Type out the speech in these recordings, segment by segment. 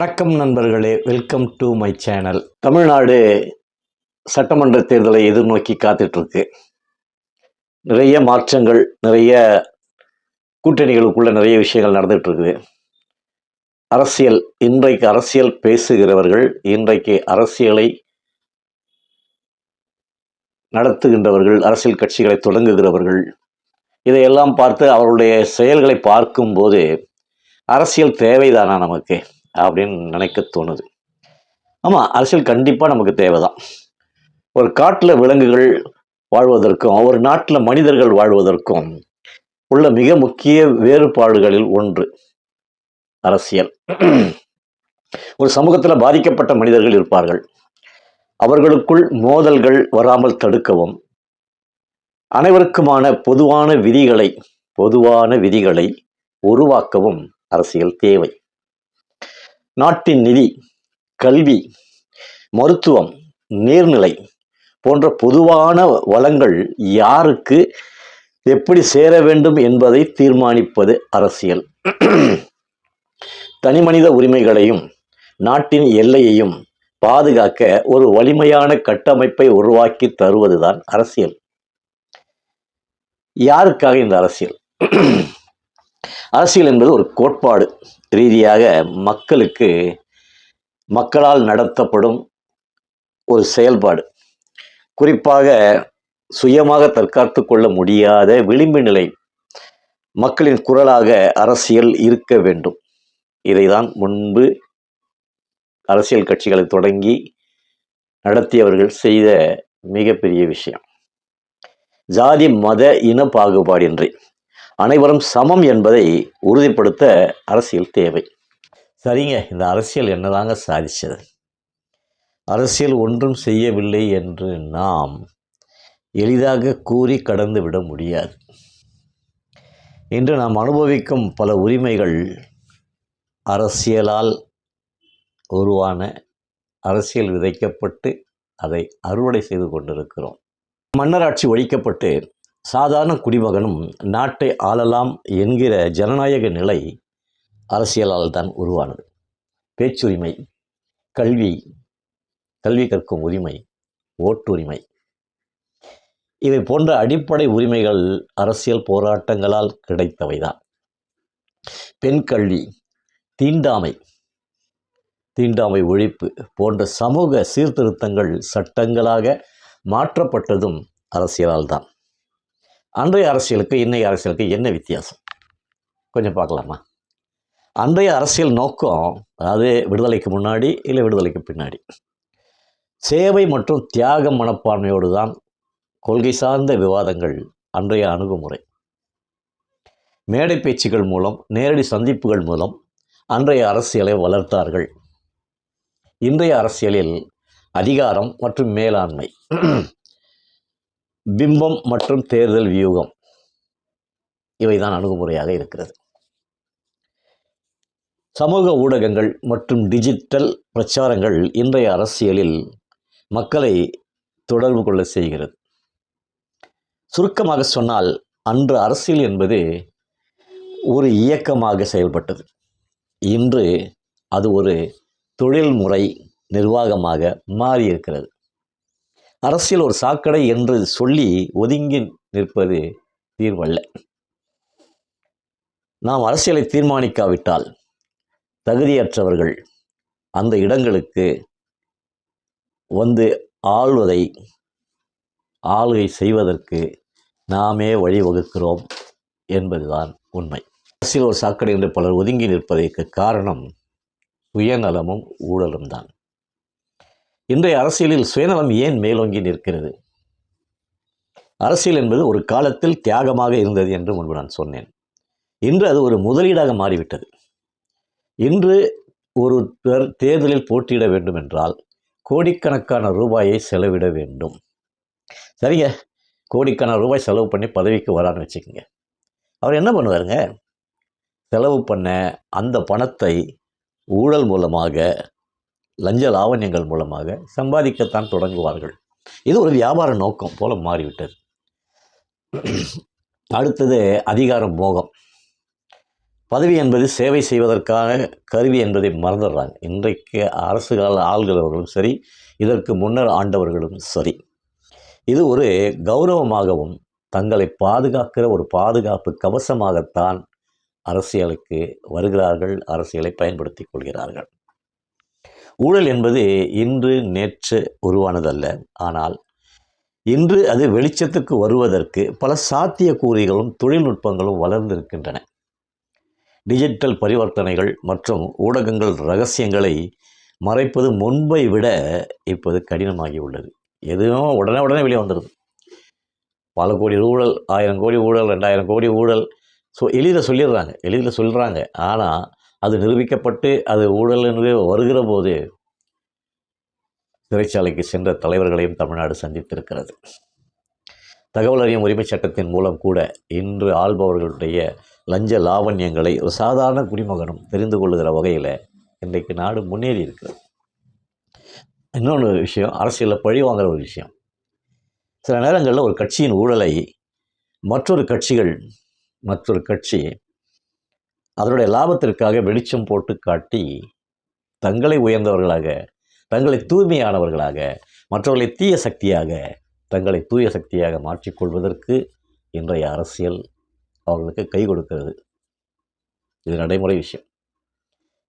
வணக்கம் நண்பர்களே, welcome to my channel. Tamil Nadu சட்டமன்ற தேர்தலை எதிர்நோக்கி காத்துட்ருக்கு. நிறைய மாற்றங்கள், நிறைய கூட்டணிகளுக்குள்ள நிறைய விஷயங்கள் நடந்துட்டு இருக்குது. இன்றைக்கு அரசியல் பேசுகிறவர்கள், இன்றைக்கு அரசியலை நடத்துகின்றவர்கள், அரசியல் கட்சிகளை தொடங்குகிறவர்கள், இதையெல்லாம் பார்த்து அவருடைய செயல்களை பார்க்கும்போது அரசியல் தேவைதானா நமக்கு அப்படின்னு நினைக்க தோணுது. ஆமாம், அரசியல் கண்டிப்பாக நமக்கு தேவைதான். ஒரு காட்டில் விலங்குகள் வாழ்வதற்கும் ஒரு நாட்டில் மனிதர்கள் வாழ்வதற்கும் உள்ள மிக முக்கிய வேறுபாடுகளில் ஒன்று அரசியல். ஒரு சமூகத்தில் பாதிக்கப்பட்ட மனிதர்கள் இருப்பார்கள். அவர்களுக்குள் மோதல்கள் வராமல் தடுக்கவும், அனைவருக்குமான பொதுவான விதிகளை உருவாக்கவும் அரசியல் தேவை. நாட்டின் நிதி, கல்வி, மருத்துவம், நீர்நிலை போன்ற பொதுவான வளங்கள் யாருக்கு எப்படி சேர வேண்டும் என்பதை தீர்மானிப்பது அரசியல். தனிமனித உரிமைகளையும் நாட்டின் எல்லையையும் பாதுகாக்க ஒரு வலிமையான கட்டமைப்பை உருவாக்கி தருவதுதான் அரசியல். யாருக்காக இந்த அரசியல்? அரசியல் என்பது ஒரு கோட்பாடு ரீதியாக மக்களால் நடத்தப்படும் ஒரு செயல்பாடு. குறிப்பாக சுயமாக தற்காத்து கொள்ள முடியாத விளிம்பு நிலை மக்களின் குரலாக அரசியல் இருக்க வேண்டும். இதைதான் முன்பு அரசியல் கட்சிகளை தொடங்கி நடத்தியவர்கள் செய்த மிகப்பெரிய விஷயம். ஜாதி மத இன பாகுபாடின்றி அனைவரும் சமம் என்பதை உறுதிப்படுத்த அரசியல் தேவை. சரிங்க, இந்த அரசியல் என்னதாங்க சாதிச்சது? அரசியல் ஒன்றும் செய்யவில்லை என்று நாம் எளிதாக கூறி கடந்து விட முடியாது. இன்று நாம் அனுபவிக்கும் பல உரிமைகள் அரசியலால் உருவான, அரசியல் விதைக்கப்பட்டு அதை அறுவடை செய்து கொண்டிருக்கிறோம். மன்னராட்சி ஒழிக்கப்பட்டு சாதாரண குடிமகனும் நாட்டை ஆளலாம் என்கிற ஜனநாயக நிலை அரசியலால் தான் உருவானது. பேச்சுரிமை, கல்வி கற்கும் உரிமை, ஓட்டுரிமை, இவை போன்ற அடிப்படை உரிமைகள் அரசியல் போராட்டங்களால் கிடைத்தவைதான். பெண் கல்வி, தீண்டாமை ஒழிப்பு போன்ற சமூக சீர்திருத்தங்கள் சட்டங்களாக மாற்றப்பட்டதும் அரசியலால் தான். அன்றைய அரசியலுக்கு இன்னைய அரசியலுக்கு என்ன வித்தியாசம் கொஞ்சம் பார்க்கலாமா? அன்றைய அரசியல் நோக்கம், அதாவது விடுதலைக்கு முன்னாடி இல்லை விடுதலைக்கு பின்னாடி, சேவை மற்றும் தியாக மனப்பான்மையோடு தான் கொள்கை சார்ந்த விவாதங்கள் அன்றைய அணுகுமுறை. மேடை பேச்சுகள் மூலம், நேரடி சந்திப்புகள் மூலம் அன்றைய அரசியலை வளர்த்தார்கள். இன்றைய அரசியலில் அதிகாரம் மற்றும் மேலாண்மை, பிம்பம் மற்றும் தேர்தல் வியூகம், இவைதான் அணுகுமுறையாக இருக்கிறது. சமூக ஊடகங்கள் மற்றும் டிஜிட்டல் பிரச்சாரங்கள் இன்றைய அரசியலில் மக்களை தொடர்பு கொள்ள செய்கிறது. சுருக்கமாக சொன்னால், அன்று அரசியல் என்பது ஒரு இயக்கமாக செயல்பட்டது. இன்று அது ஒரு தொழில்முறை நிர்வாகமாக மாறியிருக்கிறது. அரசியல் ஒரு சாக்கடை என்று சொல்லி ஒதுங்கி நிற்பது தீர்வல்ல. நாம் அரசியலை தீர்மானிக்காவிட்டால் தகுதியற்றவர்கள் அந்த இடங்களுக்கு வந்து ஆளுகை செய்வதற்கு நாமே வழிவகுக்கிறோம் என்பதுதான் உண்மை. அரசியல் ஒரு சாக்கடை என்று பலர் ஒதுங்கி நிற்பதற்கு காரணம் சுயநலமும் ஊழலும் தான். இன்றைய அரசியலில் சுயநலம் ஏன் மேலோங்கி நிற்கிறது? அரசியல் என்பது ஒரு காலத்தில் தியாகமாக இருந்தது என்று முன்பு நான் சொன்னேன். இன்று அது ஒரு முதலீடாக மாறிவிட்டது. இன்று ஒரு தேர்தலில் போட்டியிட வேண்டும் என்றால் கோடிக்கணக்கான ரூபாயை செலவிட வேண்டும். சரிங்க, கோடிக்கணக்கான ரூபாய் செலவு பண்ணி பதவிக்கு வரான்னு வச்சுக்கோங்க. அவர் என்ன பண்ணுவாருங்க? செலவு பண்ண அந்த பணத்தை ஊழல் மூலமாக, லஞ்ச லாவண்யங்கள் மூலமாக சம்பாதிக்கத்தான் தொடங்குவார்கள். இது ஒரு வியாபார நோக்கம் போல மாறிவிட்டது. அடுத்தது அதிகார மோகம். பதவி என்பது சேவை செய்வதற்கான கருவி என்பதை மறந்துடுறாங்க. இன்றைக்கு அரசுகள் ஆள்கிறவர்களும் சரி, இதற்கு முன்னர் ஆண்டவர்களும் சரி, இது ஒரு கௌரவமாகவும் தங்களை பாதுகாக்கிற ஒரு பாதுகாப்பு கவசமாகத்தான் அரசியலுக்கு வருகிறார்கள், அரசியலை பயன்படுத்திக் கொள்கிறார்கள். ஊழல் என்பது இன்று நேற்று உருவானதல்ல. ஆனால் இன்று அது வெளிச்சத்துக்கு வருவதற்கு பல சாத்தியக்கூறுகளும் தொழில்நுட்பங்களும் வளர்ந்திருக்கின்றன. டிஜிட்டல் பரிவர்த்தனைகள் மற்றும் ஊடகங்கள் ரகசியங்களை மறைப்பது முன்பை விட இப்போது கடினமாகி உள்ளது. எதுவும் உடனே வெளியே வந்துடுது. பல கோடி ஊழல், 1000 கோடி ஊழல், 2000 கோடி ஊழல், எளிதில் சொல்கிறாங்க. ஆனால் அது நிரூபிக்கப்பட்டு அது ஊழல் என்று வருகிற போது சிறைச்சாலைக்கு சென்ற தலைவர்களையும் தமிழ்நாடு சந்தித்திருக்கிறது. தகவல் அறியும் உரிமை சட்டத்தின் மூலம் கூட இன்று ஆள்பவர்களுடைய லஞ்ச லாவண்யங்களை ஒரு சாதாரண குடிமகனும் தெரிந்து கொள்ளுகிற வகையில் இன்றைக்கு நாடு முன்னேறி இருக்கிறது. இன்னொன்று விஷயம், அரசியலில் பழி வாங்குற ஒரு விஷயம். சில நேரங்களில் ஒரு கட்சியின் ஊழலை மற்றொரு கட்சி அதனுடைய லாபத்திற்காக வெளிச்சம் போட்டு காட்டி தங்களை உயர்ந்தவர்களாக, தங்களை தூய்மையானவர்களாக, மற்றவர்களை தங்களை தூய சக்தியாக மாற்றிக்கொள்வதற்கு இன்றைய அரசியல் அவர்களுக்கு கை கொடுக்கிறது. இது நடைமுறை விஷயம்.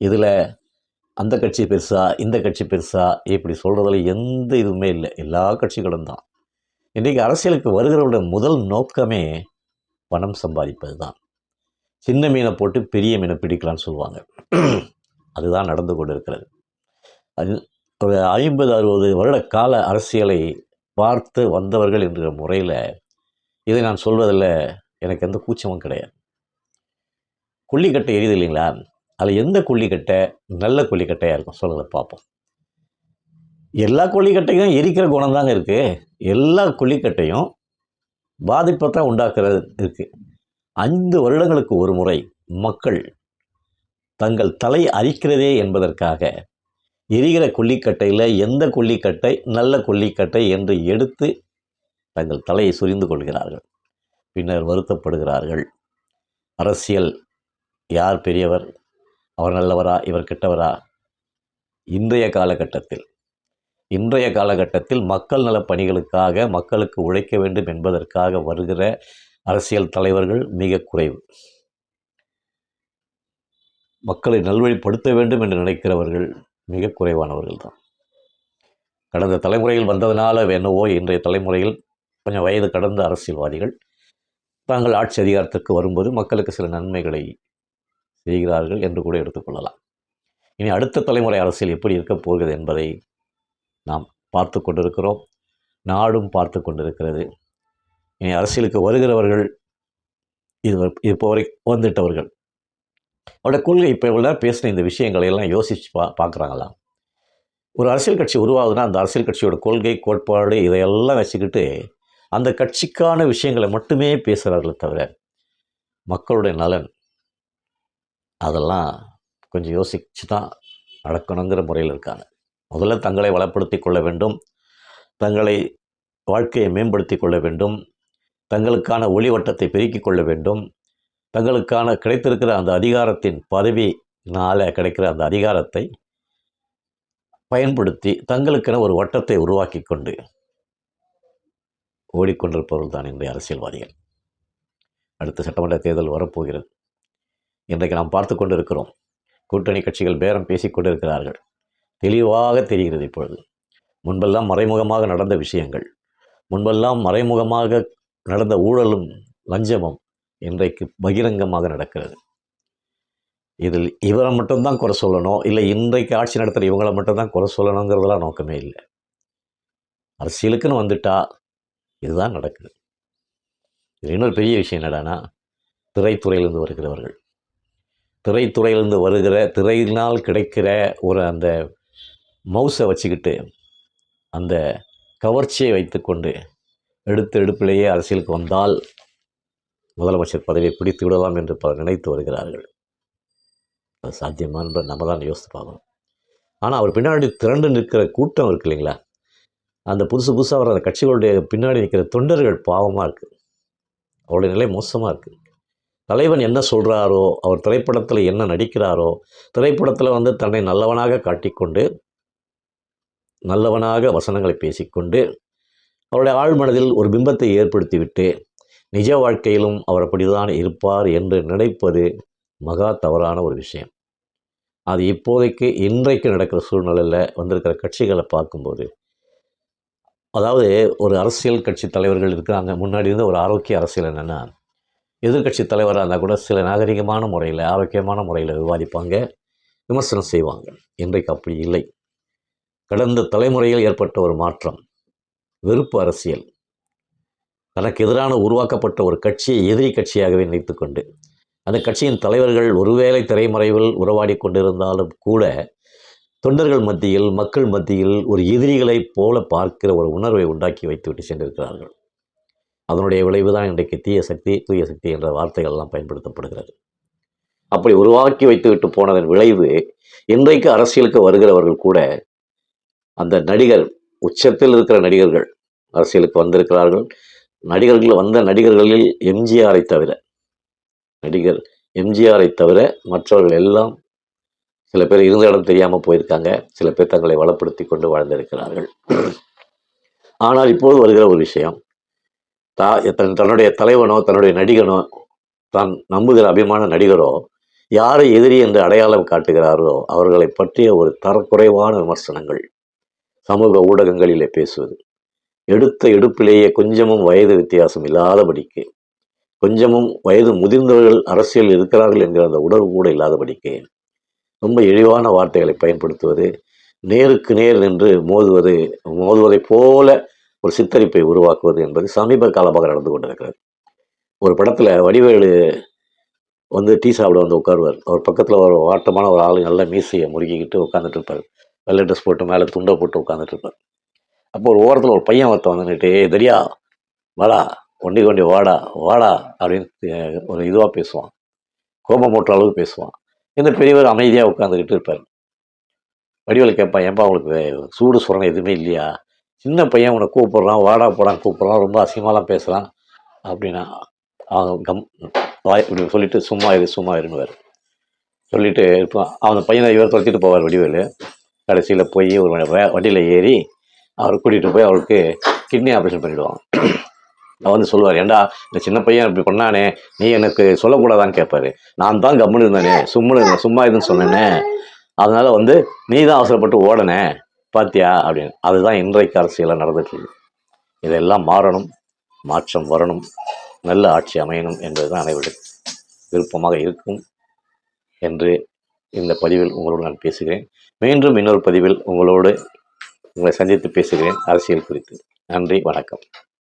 இதில் அந்த கட்சி பெருசா, இந்த கட்சி பெருசா இப்படி சொல்கிறதுல எந்த இதுவுமே இல்லை. எல்லா கட்சிகளும் தான். இன்றைக்கு அரசியலுக்கு வருகிறவருடைய முதல் நோக்கமே பணம் சம்பாதிப்பது தான். சின்ன மீனை போட்டு பெரிய மீனை பிடிக்கலான்னு சொல்லுவாங்க. அதுதான் நடந்து கொண்டு இருக்கிறது. அது ஒரு 50-60 வருட கால அரசியலை பார்த்து வந்தவர்கள் என்கிற முறையில் இதை நான் சொல்வதில் எனக்கு எந்த கூச்சமும் கிடையாது. கொல்லிக்கட்டை எரியுது இல்லைங்களா? அதில் எந்த கொல்லிக்கட்டை நல்ல கொல்லிக்கட்டையாக இருக்கும் சொல்கிறத பார்ப்போம். எல்லா கொல்லிக்கட்டையும் எரிக்கிற குணம் தாங்க இருக்குது. எல்லா கொல்லிக்கட்டையும் பாதிப்பை தான் உண்டாக்குறது இருக்குது. 5 வருடங்களுக்கு ஒரு முறை மக்கள் தங்கள் தலை அரிக்கிறதே என்பதற்காக எரிகிற கொல்லிக்கட்டையில் எந்த கொல்லிக்கட்டை நல்ல கொல்லிக்கட்டை என்று எடுத்து தங்கள் தலையை சொரிந்து கொள்கிறார்கள். பின்னர் வருத்தப்படுகிறார்கள். அரசியல் யார் பெரியவர், அவர் நல்லவரா, இவர் கெட்டவரா? இன்றைய காலகட்டத்தில் மக்கள் நல பணிகளுக்காக, மக்களுக்கு உழைக்க வேண்டும் என்பதற்காக வருகிற அரசியல் தலைவர்கள் மிக குறைவு. மக்களை நல்வழிப்படுத்த வேண்டும் என்று நினைக்கிறவர்கள் மிக குறைவானவர்கள் தான். கடந்த தலைமுறையில் வந்ததனால என்னவோ இன்றைய தலைமுறையில் கொஞ்சம் வயது கடந்த அரசியல்வாதிகள் தாங்கள் ஆட்சி அதிகாரத்திற்கு வரும்போது மக்களுக்கு சில நன்மைகளை செய்கிறார்கள் என்று கூட எடுத்துக்கொள்ளலாம். இனி அடுத்த தலைமுறை அரசியல் எப்படி இருக்கப் போகிறது என்பதை நாம் பார்த்து கொண்டிருக்கிறோம். நாடும் பார்த்து கொண்டிருக்கிறது. இனி அரசியலுக்கு வருகிறவர்கள் இப்போ வரை வந்துட்டவர்கள் அவருடைய கொள்கை இப்போ இவ்வளோ பேசின இந்த விஷயங்களை எல்லாம் யோசித்து பார்க்குறாங்களா? ஒரு அரசியல் கட்சி உருவாகுதுன்னா அந்த அரசியல் கட்சியோட கொள்கை, கோட்பாடு இதையெல்லாம் வச்சுக்கிட்டு அந்த கட்சிக்கான விஷயங்களை மட்டுமே பேசுகிறார்களே தவிர மக்களுடைய நலன் அதெல்லாம் கொஞ்சம் யோசித்து தான் நடக்கணுங்கிற முறையில் இருக்காங்க. முதல்ல தங்களை வளப்படுத்தி கொள்ள வேண்டும், தங்களை வாழ்க்கையை மேம்படுத்தி கொள்ள வேண்டும், தங்களுக்கான ஒளிவட்டத்தை பெருக்கிக் கொள்ள வேண்டும், தங்களுக்கான கிடைத்திருக்கிற அந்த அதிகாரத்தின் பதவினால் கிடைக்கிற அந்த அதிகாரத்தை பயன்படுத்தி தங்களுக்கென ஒரு வட்டத்தை உருவாக்கி கொண்டு ஓடிக்கொண்டிருப்பவர்கள் தான் இன்றைய அரசியல்வாதிகள். அடுத்த சட்டமன்ற தேர்தல் வரப்போகிறது. இன்றைக்கு நாம் பார்த்து கொண்டிருக்கிறோம். கூட்டணி கட்சிகள் பேரம் பேசிக்கொண்டிருக்கிறார்கள். தெளிவாக தெரிகிறது இப்பொழுது. முன்பெல்லாம் மறைமுகமாக நடந்த விஷயங்கள், முன்பெல்லாம் மறைமுகமாக நடந்த ஊழலும் லஞ்சமும் இன்றைக்கு பகிரங்கமாக நடக்கிறது. இதில் இவரை மட்டும்தான் குறை சொல்லணும், இல்லை இன்றைக்கு ஆட்சி நடத்துகிற இவங்களை மட்டும்தான் குறை சொல்லணுங்கிறதெல்லாம் நோக்கமே இல்லை. அரசியலுக்குன்னு வந்துட்டா இதுதான் நடக்குது. இது இன்னொரு பெரிய விஷயம் என்னடானா, திரைத்துறையிலிருந்து வருகிறவர்கள், திரைத்துறையிலிருந்து வருகிற திரையினால் கிடைக்கிற ஒரு அந்த மவுஸை வச்சுக்கிட்டு அந்த கவர்ச்சியை வைத்துக்கொண்டு எடுப்பிலேயே அரசியலுக்கு வந்தால் முதலமைச்சர் பதவியை பிடித்து விடலாம் என்று பலர் நினைத்து வருகிறார்கள். அது சாத்தியமா என்று நம்ம தான் யோசித்து பார்க்கணும். ஆனால் அவர் பின்னாடி திரண்டு நிற்கிற கூட்டம் இருக்கு இல்லைங்களா, அந்த புதுசாக வர அந்த கட்சிகளுடைய பின்னாடி நிற்கிற தொண்டர்கள் பாவமாக இருக்குது. அவருடைய நிலை மோசமாக இருக்குது. தலைவன் என்ன சொல்கிறாரோ, அவர் திரைப்படத்தில் என்ன நடிக்கிறாரோ, திரைப்படத்தில் வந்து தன்னை நல்லவனாக காட்டிக்கொண்டு, நல்லவனாக வசனங்களை பேசிக்கொண்டு, அவருடைய ஆழ்மனதில் ஒரு பிம்பத்தை ஏற்படுத்திவிட்டு, நிஜ வாழ்க்கையிலும் அவர் அப்படிதான் இருப்பார் என்று நினைப்பது மகா தவறான ஒரு விஷயம். அது இப்போதைக்கு இன்றைக்கு நடக்கிற சூழ்நிலையில் வந்திருக்கிற கட்சிகளை பார்க்கும்போது, அதாவது ஒரு அரசியல் கட்சி தலைவர்கள் இருக்கிறாங்க. முன்னாடி இருந்த ஒரு ஆரோக்கிய அரசியல் என்னென்னா, எதிர்க்கட்சி தலைவராக இருந்தால் கூட சில நாகரிகமான முறையில், ஆரோக்கியமான முறையில் விவாதிப்பாங்க, விமர்சனம் செய்வாங்க. இன்றைக்கு அப்படி இல்லை. கடந்த தலைமுறையில் ஏற்பட்ட ஒரு மாற்றம், வெறுப்பு அரசியல். தனக்கு எதிரான உருவாக்கப்பட்ட ஒரு கட்சியை எதிரி கட்சியாகவே நினைத்துக்கொண்டு, அந்த கட்சியின் தலைவர்கள் ஒருவேளை திரைமறைவில் உறவாடி கொண்டிருந்தாலும் கூட, தொண்டர்கள் மத்தியில், மக்கள் மத்தியில் ஒரு எதிரிகளைப் போல பார்க்கிற ஒரு உணர்வை உண்டாக்கி வைத்துவிட்டு சென்றிருக்கிறார்கள். அதனுடைய விளைவு தான் இன்றைக்கு தீய சக்தி, தூய சக்தி என்ற வார்த்தைகள்லாம் பயன்படுத்தப்படுகிறது. அப்படி உருவாக்கி வைத்துவிட்டு போனதன் விளைவு, இன்றைக்கு அரசியலுக்கு வருகிறவர்கள் கூட, அந்த நடிகர், உச்சத்தில் இருக்கிற நடிகர்கள் அரசியலுக்கு வந்திருக்கிறார்கள். வந்த நடிகர்களில் எம்ஜிஆரை தவிர, நடிகர் எம்ஜிஆரை தவிர மற்றவர்கள் எல்லாம், சில பேர் இருந்த இடம் தெரியாமல் போயிருக்காங்க, சில பேர் தங்களை வளப்படுத்தி கொண்டு வாழ்ந்திருக்கிறார்கள். ஆனால் இப்போது வருகிற ஒரு விஷயம், தன்னுடைய தலைவனோ, தன்னுடைய நடிகனோ, தான் நம்புகிற அபிமான நடிகரோ யாரை எதிரி என்று அடையாளம் காட்டுகிறாரோ அவர்களை பற்றிய ஒரு தரக்குறைவான விமர்சனங்கள் சமூக ஊடகங்களிலே பேசுவது, எடுத்த எடுப்பிலேயே கொஞ்சமும் வயது வித்தியாசம் இல்லாதபடிக்கு, கொஞ்சமும் வயது முதிர்ந்தவர்கள் அரசியல் இருக்கிறார்கள் என்கிற அந்த உணர்வு கூட இல்லாதபடிக்கு ரொம்ப இழிவான வார்த்தைகளை பயன்படுத்துவது, நேருக்கு நேர் நின்று மோதுவதைப் போல ஒரு சித்தரிப்பை உருவாக்குவது என்பது சமீப காலமாக நடந்து கொண்டிருக்கிறது. ஒரு படத்தில் வடிவேலு வந்து டீ சாப்பிட வந்து உட்காருவார். அவர் பக்கத்தில் ஒரு வாட்டமான ஒரு ஆள் நல்ல மீசையை முறுக்கிக்கிட்டு உட்காந்துட்டு இருப்பார். வெள்ளை ட்ரெஸ் போட்டு மேலே துண்டை போட்டு உட்காந்துட்டு இருப்பார். அப்போ ஒரு ஓரத்தில் ஒரு பையன் ஒருத்தன் வந்துட்டு, தெரியா வாடா, ஒண்டி வாடா வாடா அப்படின்னு ஒரு இதுவாக பேசுவான், கோபம் மூட்டுற அளவுக்கு பேசுவான். இந்த பெரியவர் அமைதியாக உட்காந்துக்கிட்டு இருப்பார். வடிவேலு கேட்பான், ஏன்பா உங்களுக்கு சூடு சுரணை எதுவுமே இல்லையா? சின்ன பையன் உன்னை கூப்பிட்றான், வாடா போடான்னு கூப்பிட்றான், ரொம்ப அசிங்கமாலாம் பேசுகிறான் அப்படின்னா அவன் இப்படி சொல்லிட்டு சும்மா இருந்துவார். சொல்லிட்டு இருப்பான். அவன் பையனை இவர் துரத்திட்டு போவார் வடிவேலு. கடைசியில் போய் ஒரு வண்டியில் ஏறி அவர் கூட்டிகிட்டு போய் அவருக்கு கிட்னி ஆப்ரேஷன் பண்ணிவிடுவான். அவர் வந்து சொல்லுவார், ஏண்டா இந்த சின்ன பையன் இப்படி பண்ணானே, நீ எனக்கு சொல்லக்கூடாதான்னு கேட்பாரு. நான் தான் கம்முன்னு இருந்தேனே, சும்மா இதுன்னு சொன்னேனே, அதனால வந்து நீ தான் அவசரப்பட்டு ஓடனே பாத்தியா அப்படின்னு. அதுதான் இன்றைக்கு அரசியலாக நடந்துட்டு இருக்கு. இதெல்லாம் மாறணும், மாற்றம் வரணும், நல்ல ஆட்சி அமையணும் என்பதுதான் அனைவருடைய விருப்பமாக இருக்கும் என்று இந்த பதிவில் உங்களோடு நான் பேசுகிறேன். மீண்டும் இன்னொரு பதிவில் உங்களை சந்தித்து பேசுகிறேன் அரசியல் குறித்து. நன்றி, வணக்கம்.